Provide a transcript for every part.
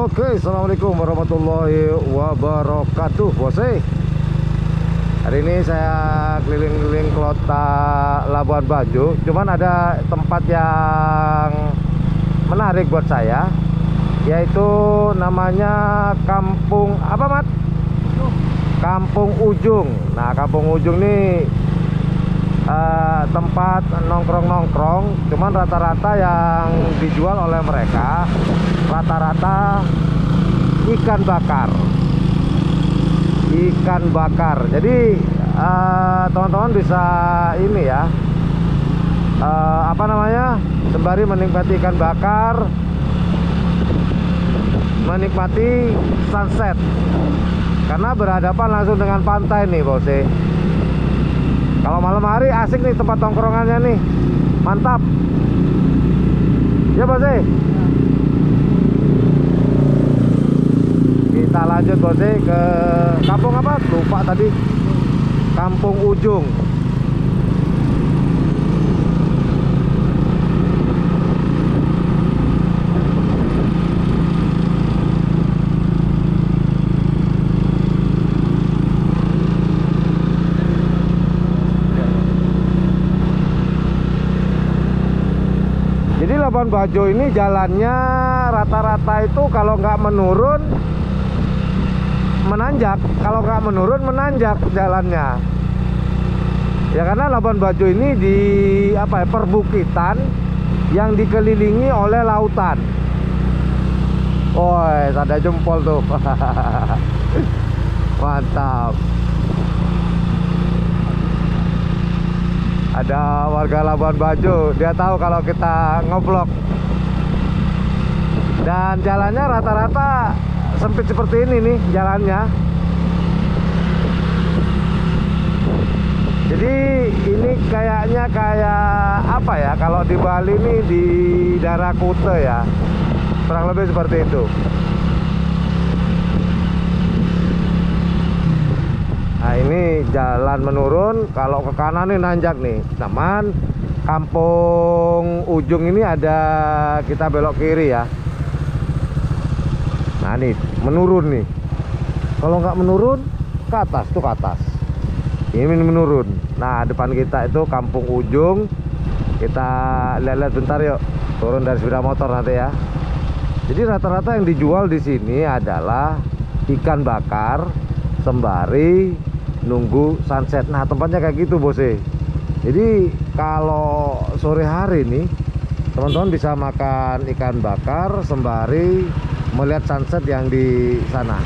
Oke, assalamualaikum warahmatullahi wabarakatuh, bose. Hari ini saya keliling-keliling kota Labuan Bajo. Cuman ada tempat yang menarik buat saya, yaitu namanya Kampung apa, Mat? Kampung Ujung. Nah, Kampung Ujung nih tempat nongkrong-nongkrong. Cuman rata-rata yang dijual oleh mereka rata-rata ikan bakar. Jadi teman-teman bisa ini ya, apa namanya, sembari menikmati ikan bakar, menikmati sunset, karena berhadapan langsung dengan pantai nih, bose. Kalau malam hari asik nih tempat tongkrongannya nih, mantap ya, bose. Kita lanjut, bose, ke kampung apa? Lupa tadi. Kampung Ujung. Jadi Labuan Bajo ini jalannya rata-rata itu kalau nggak menurun menanjak, kalau nggak menurun menanjak jalannya ya, karena Labuan Bajo ini di apa ya, perbukitan yang dikelilingi oleh lautan. Woi, ada jempol tuh. Mantap. Ada warga Labuan Bajo, dia tahu kalau kita ngeblok. Dan jalannya rata-rata sempit seperti ini nih jalannya. Jadi ini kayaknya kayak apa ya, kalau di Bali nih di daerah Kuta ya, kurang lebih seperti itu. Nah, ini jalan menurun, kalau ke kanan nih nanjak nih. Teman, Kampung Ujung ini ada, kita belok kiri ya. Nah, nih menurun nih. Kalau nggak menurun ke atas tuh, ke atas. Ini menurun. Nah, depan kita itu Kampung Ujung. Kita lihat-lihat bentar yuk. Turun dari sepeda motor nanti ya. Jadi rata-rata yang dijual di sini adalah ikan bakar sembari nunggu sunset. Nah, tempatnya kayak gitu, bose. Jadi kalau sore hari nih teman-teman bisa makan ikan bakar sembari melihat sunset yang di sana.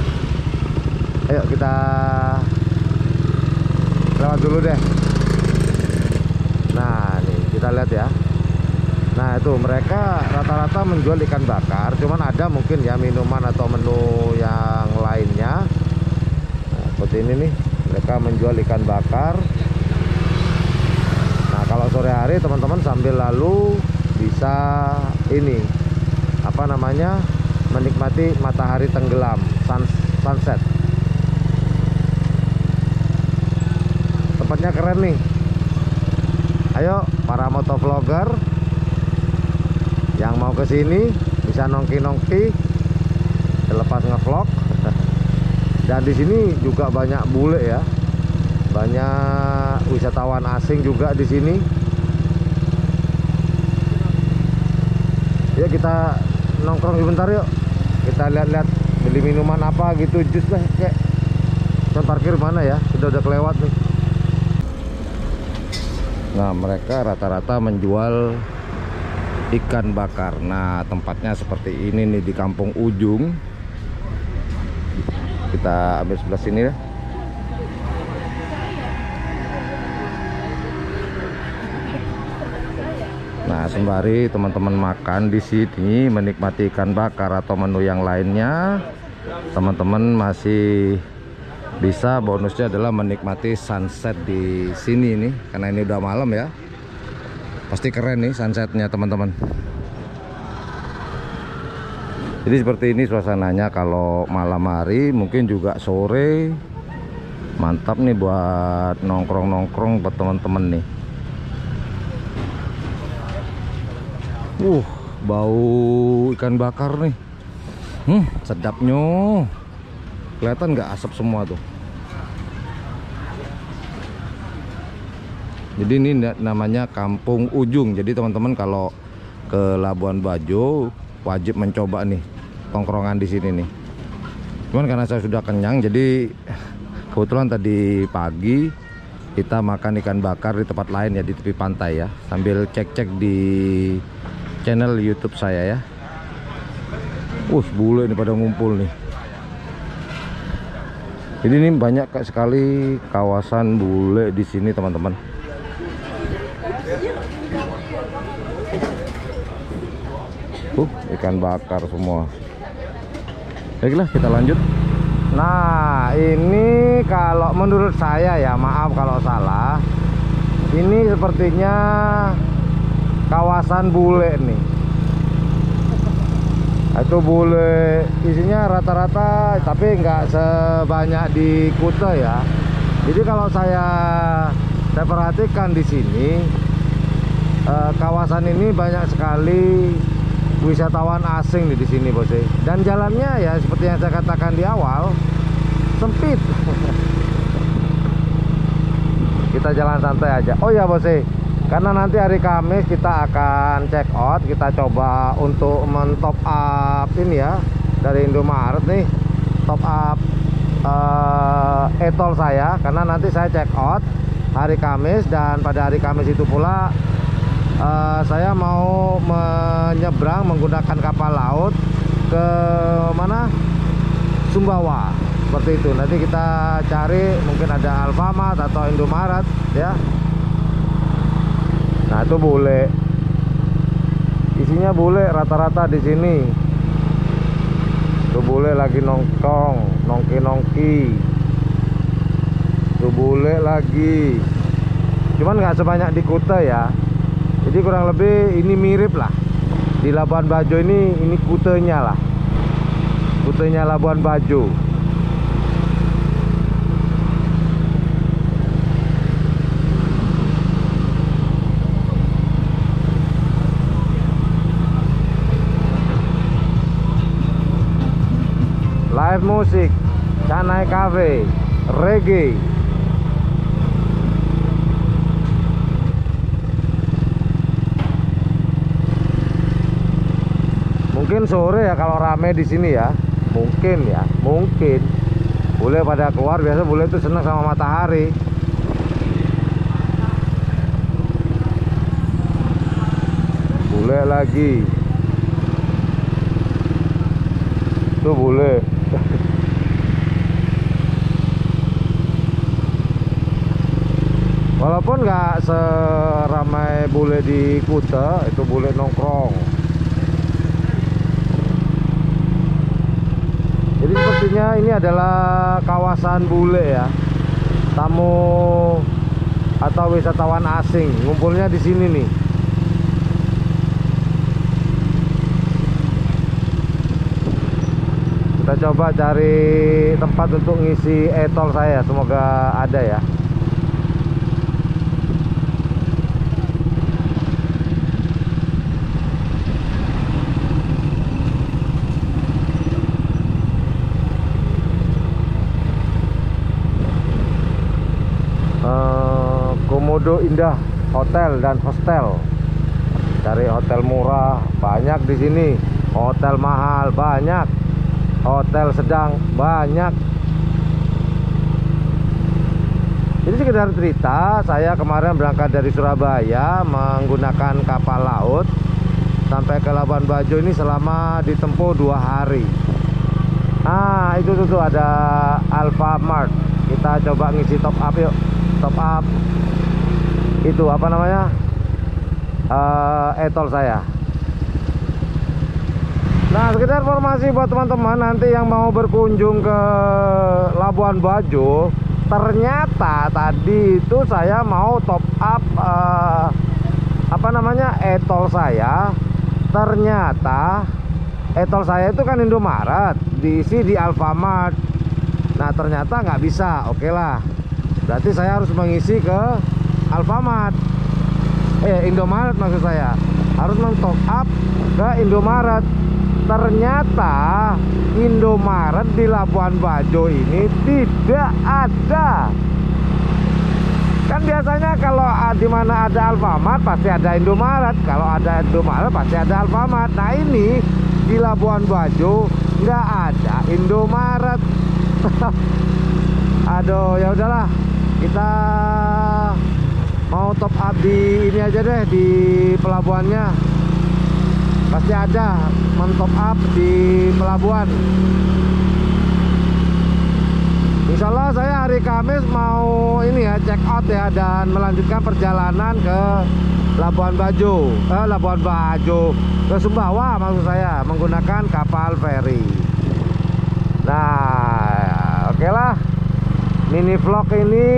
Ayo kita lewat dulu deh. Nah, nih kita lihat ya. Nah, itu mereka rata-rata menjual ikan bakar. Cuman ada mungkin ya minuman atau menu yang lainnya. Nah, seperti ini nih, mereka menjual ikan bakar. Nah, kalau sore hari teman-teman sambil lalu bisa ini, apa namanya, menikmati matahari tenggelam, sunset. Tempatnya keren nih. Ayo para motovlogger yang mau ke sini bisa nongki-nongki selepas ngevlog. Dan di sini juga banyak bule ya, banyak wisatawan asing juga di sini. Yuk kita nongkrong sebentar yuk. Kita lihat-lihat beli minuman apa gitu, jus lah kayak. Dan parkir mana ya? Udah kelewat nih. Nah, mereka rata-rata menjual ikan bakar. Nah, tempatnya seperti ini nih di Kampung Ujung. Kita ambil sebelah sini ya. Nah, sembari teman-teman makan di sini menikmati ikan bakar atau menu yang lainnya, teman-teman masih bisa, bonusnya adalah menikmati sunset di sini nih, karena ini udah malam ya. Pasti keren nih sunsetnya, teman-teman. Jadi seperti ini suasananya kalau malam hari, mungkin juga sore. Mantap nih buat nongkrong-nongkrong buat teman-teman nih. Bau ikan bakar nih. Sedapnya. Kelihatan nggak asap semua tuh. Jadi ini namanya Kampung Ujung. Jadi teman-teman kalau ke Labuan Bajo wajib mencoba nih tongkrongan di sini nih. Cuman karena saya sudah kenyang, jadi kebetulan tadi pagi kita makan ikan bakar di tempat lain ya, di tepi pantai ya, sambil cek-cek di channel YouTube saya ya. Bule ini pada ngumpul nih. Jadi ini banyak sekali kawasan bule di sini teman-teman. Ikan bakar semua. Baiklah, kita lanjut. Nah, ini kalau menurut saya ya, maaf kalau salah, ini sepertinya kawasan bule nih. Itu bule isinya rata-rata, tapi nggak sebanyak di Kuta ya. Jadi kalau saya perhatikan di sini, kawasan ini banyak sekali wisatawan asing nih di sini, Bos. Dan jalannya ya seperti yang saya katakan di awal, sempit. Kita jalan santai aja. Oh ya, Bos, karena nanti hari Kamis kita akan check out, kita coba untuk men-top up ini ya dari Indomaret nih, top up e-tol saya, karena nanti saya check out hari Kamis, dan pada hari Kamis itu pula saya mau menyeberang menggunakan kapal laut ke mana? Sumbawa. Seperti itu. Nanti kita cari mungkin ada Alfamart atau Indomaret ya. Nah, itu bule. Isinya bule rata-rata di sini. Tuh bule lagi nongkrong, nongki-nongki. Tuh bule lagi. Cuman nggak sebanyak di Kuta ya. Jadi kurang lebih ini mirip lah. Di Labuan Bajo ini Kutanya lah. Kutanya Labuan Bajo. Live musik, Canai Cafe, reggae. Mungkin sore ya kalau rame di sini ya, mungkin ya, mungkin bule pada keluar. Biasa bule itu senang sama matahari. Bule lagi, tuh bule. Walaupun nggak seramai bule di Kuta, itu bule nongkrong. Jadi sepertinya ini adalah kawasan bule ya. Tamu atau wisatawan asing ngumpulnya di sini nih. Kita coba cari tempat untuk ngisi e-tol saya, semoga ada ya. Komodo Indah Hotel dan Hostel. Cari hotel murah banyak di sini, hotel mahal banyak, hotel sedang banyak. Jadi sekedar cerita, saya kemarin berangkat dari Surabaya menggunakan kapal laut sampai ke Labuan Bajo ini selama ditempuh 2 hari. Ah, itu tuh ada Alfamart. Kita coba ngisi top up yuk. Top up itu apa namanya, e-tol saya. Nah, sekedar informasi buat teman-teman nanti yang mau berkunjung ke Labuan Bajo, ternyata tadi itu saya mau top up apa namanya, e-tol saya. Ternyata e-tol saya itu kan Indomaret, diisi di Alfamart. Nah, ternyata nggak bisa. Oke lah, berarti saya harus mengisi ke Alfamart, Indomaret maksud saya. Harus men-top up ke Indomaret. ternyata Indomaret di Labuan Bajo ini tidak ada. Kan biasanya kalau di mana ada Alfamart pasti ada Indomaret, kalau ada Indomaret pasti ada Alfamart. Nah ini di Labuan Bajo nggak ada Indomaret. Aduh, ya udahlah, kita mau top up di ini aja deh, di pelabuhannya. Pasti ada mentop up di pelabuhan. Insya Allah saya hari Kamis mau ini ya, check out ya, dan melanjutkan perjalanan ke Labuan Bajo, ke Sumbawa maksud saya, menggunakan kapal feri. Nah, oke lah, mini vlog ini.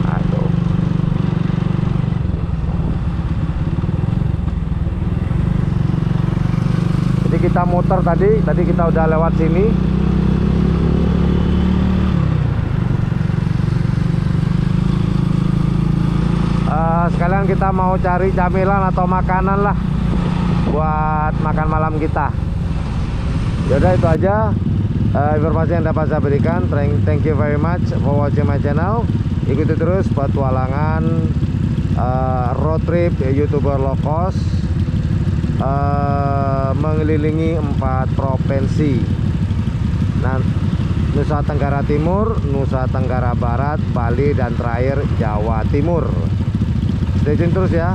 Aduh. Jadi kita muter tadi kita udah lewat sini. Sekalian kita mau cari camilan atau makanan lah buat makan malam kita. Yaudah, itu aja informasi yang dapat saya berikan. Thank you very much for watching my channel. Ikuti terus petualangan road trip YouTuber low cost mengelilingi 4 provinsi. Nah, Nusa Tenggara Timur, Nusa Tenggara Barat, Bali, dan terakhir Jawa Timur. Stay tune terus ya.